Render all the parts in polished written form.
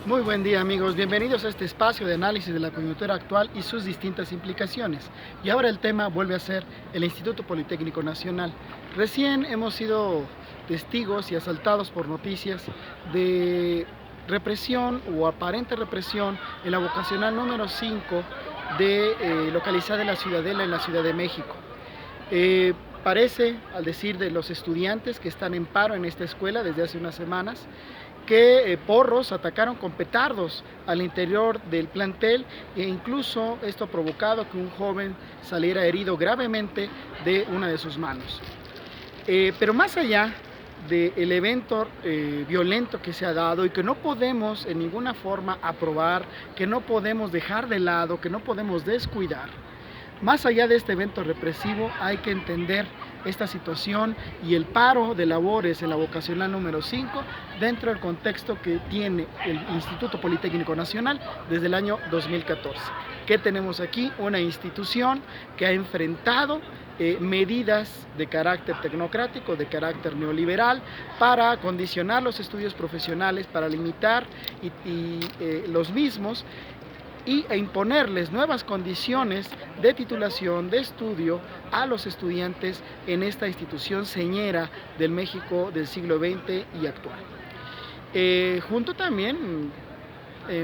Muy buen día, amigos, bienvenidos a este espacio de análisis de la coyuntura actual y sus distintas implicaciones. Y ahora el tema vuelve a ser el Instituto Politécnico Nacional. Recién hemos sido testigos y asaltados por noticias de represión o aparente represión en la vocacional número 5 localizada en la Ciudadela, en la Ciudad de México. Parece, al decir de los estudiantes que están en paro en esta escuela desde hace unas semanas, que porros atacaron con petardos al interior del plantel e incluso esto ha provocado que un joven saliera herido gravemente de una de sus manos. Pero más allá del evento violento que se ha dado y que no podemos en ninguna forma aprobar, que no podemos dejar de lado, que no podemos descuidar, más allá de este evento represivo hay que entender esta situación y el paro de labores en la vocacional número 5 dentro del contexto que tiene el Instituto Politécnico Nacional desde el año 2014. ¿Qué tenemos aquí? Una institución que ha enfrentado medidas de carácter tecnocrático, de carácter neoliberal, para condicionar los estudios profesionales, para limitar los mismos e imponerles nuevas condiciones de titulación, de estudio a los estudiantes en esta institución señera del México del siglo XX y actual. Junto también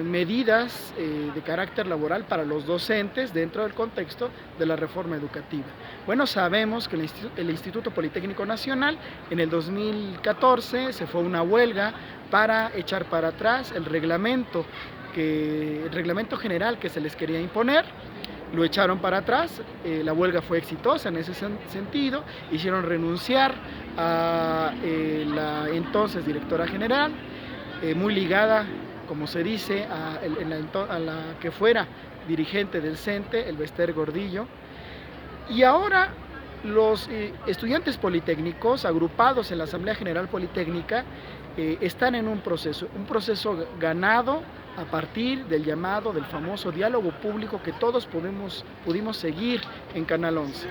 medidas de carácter laboral para los docentes dentro del contexto de la reforma educativa. Bueno, sabemos que el Instituto Politécnico Nacional en el 2014 se fue a una huelga para echar para atrás el reglamento general que se les quería imponer. Lo echaron para atrás, la huelga fue exitosa en ese sentido, hicieron renunciar a la entonces directora general, muy ligada, como se dice, a la que fuera dirigente del CENTE, el Bester Gordillo, y ahora los estudiantes politécnicos agrupados en la Asamblea General Politécnica están en un proceso ganado a partir del llamado del famoso diálogo público que todos pudimos seguir en Canal 11.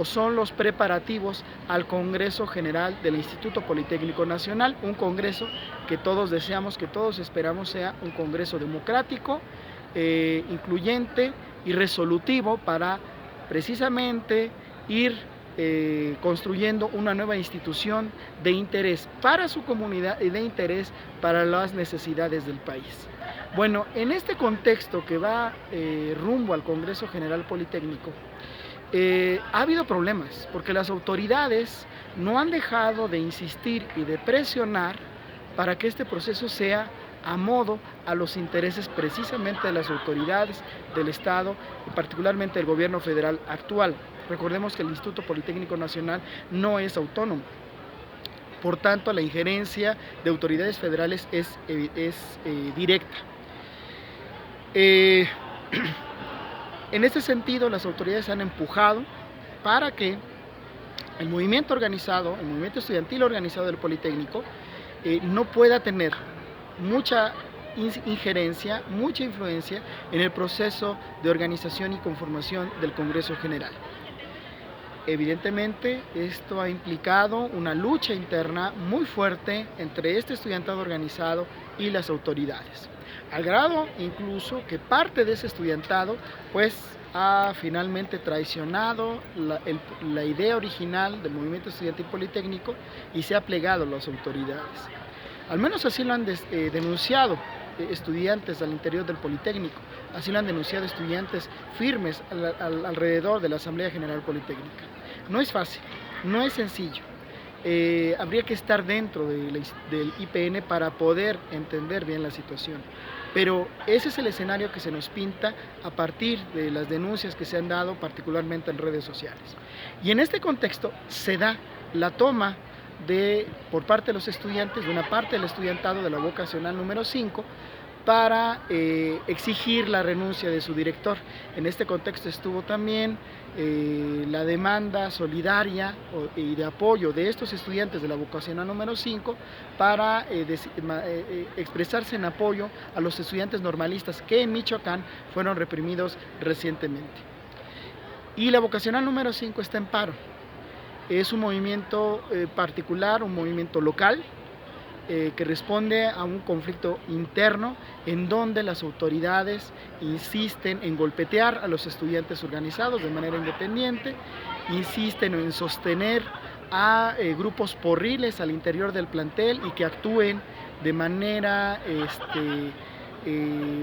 Son los preparativos al Congreso General del Instituto Politécnico Nacional, un congreso que todos deseamos, que todos esperamos sea un congreso democrático, incluyente y resolutivo para precisamente ir construyendo una nueva institución de interés para su comunidad y de interés para las necesidades del país. Bueno, en este contexto que va rumbo al Congreso General Politécnico, ha habido problemas porque las autoridades no han dejado de insistir y de presionar para que este proceso sea a modo a los intereses precisamente de las autoridades del Estado y particularmente del gobierno federal actual. Recordemos que el Instituto Politécnico Nacional no es autónomo, por tanto la injerencia de autoridades federales es directa. En este sentido, las autoridades han empujado para que el movimiento estudiantil organizado del Politécnico no pueda tener mucha injerencia, mucha influencia en el proceso de organización y conformación del Congreso General. Evidentemente, esto ha implicado una lucha interna muy fuerte entre este estudiantado organizado y las autoridades, al grado incluso que parte de ese estudiantado ha finalmente traicionado la idea original del movimiento estudiantil politécnico y se ha plegado a las autoridades. Al menos así lo han denunciado estudiantes al interior del Politécnico, así lo han denunciado estudiantes firmes alrededor de la Asamblea General Politécnica. No es fácil, no es sencillo. Habría que estar dentro del IPN para poder entender bien la situación. Pero ese es el escenario que se nos pinta a partir de las denuncias que se han dado, particularmente en redes sociales. Y en este contexto se da la toma por parte de los estudiantes, de una parte del estudiantado de la vocacional número 5, para exigir la renuncia de su director. En este contexto estuvo también la demanda solidaria y de apoyo de estos estudiantes de la vocacional número 5 para expresarse en apoyo a los estudiantes normalistas que en Michoacán fueron reprimidos recientemente. Y la vocacional número 5 está en paro. Es un movimiento particular, un movimiento local, que responde a un conflicto interno en donde las autoridades insisten en golpetear a los estudiantes organizados de manera independiente, insisten en sostener a grupos porriles al interior del plantel y que actúen de manera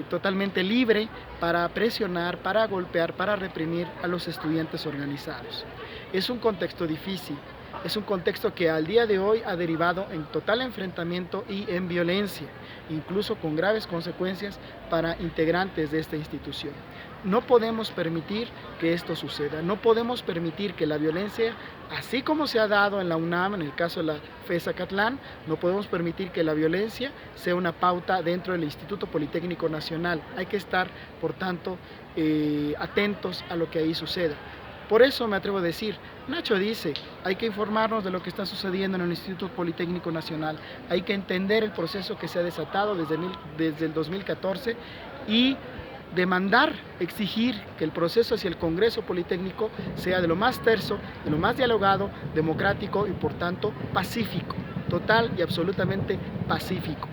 totalmente libre para presionar, para golpear, para reprimir a los estudiantes organizados. Es un contexto difícil, es un contexto que al día de hoy ha derivado en total enfrentamiento y en violencia, incluso con graves consecuencias para integrantes de esta institución. No podemos permitir que esto suceda, no podemos permitir que la violencia, así como se ha dado en la UNAM, en el caso de la FES Acatlán, no podemos permitir que la violencia sea una pauta dentro del Instituto Politécnico Nacional. Hay que estar, por tanto, atentos a lo que ahí suceda. Por eso me atrevo a decir, Nacho dice, hay que informarnos de lo que está sucediendo en el Instituto Politécnico Nacional, hay que entender el proceso que se ha desatado desde el 2014 y demandar, exigir que el proceso hacia el Congreso Politécnico sea de lo más terso, de lo más dialogado, democrático y por tanto pacífico, total y absolutamente pacífico.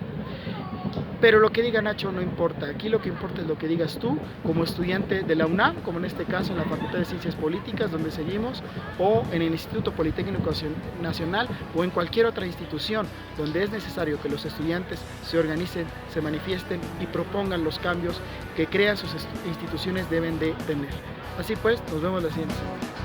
Pero lo que diga Nacho no importa, aquí lo que importa es lo que digas tú como estudiante de la UNAM, como en este caso en la Facultad de Ciencias Políticas donde seguimos, o en el Instituto Politécnico Nacional o en cualquier otra institución donde es necesario que los estudiantes se organicen, se manifiesten y propongan los cambios que crean sus instituciones deben de tener. Así pues, nos vemos la siguiente semana.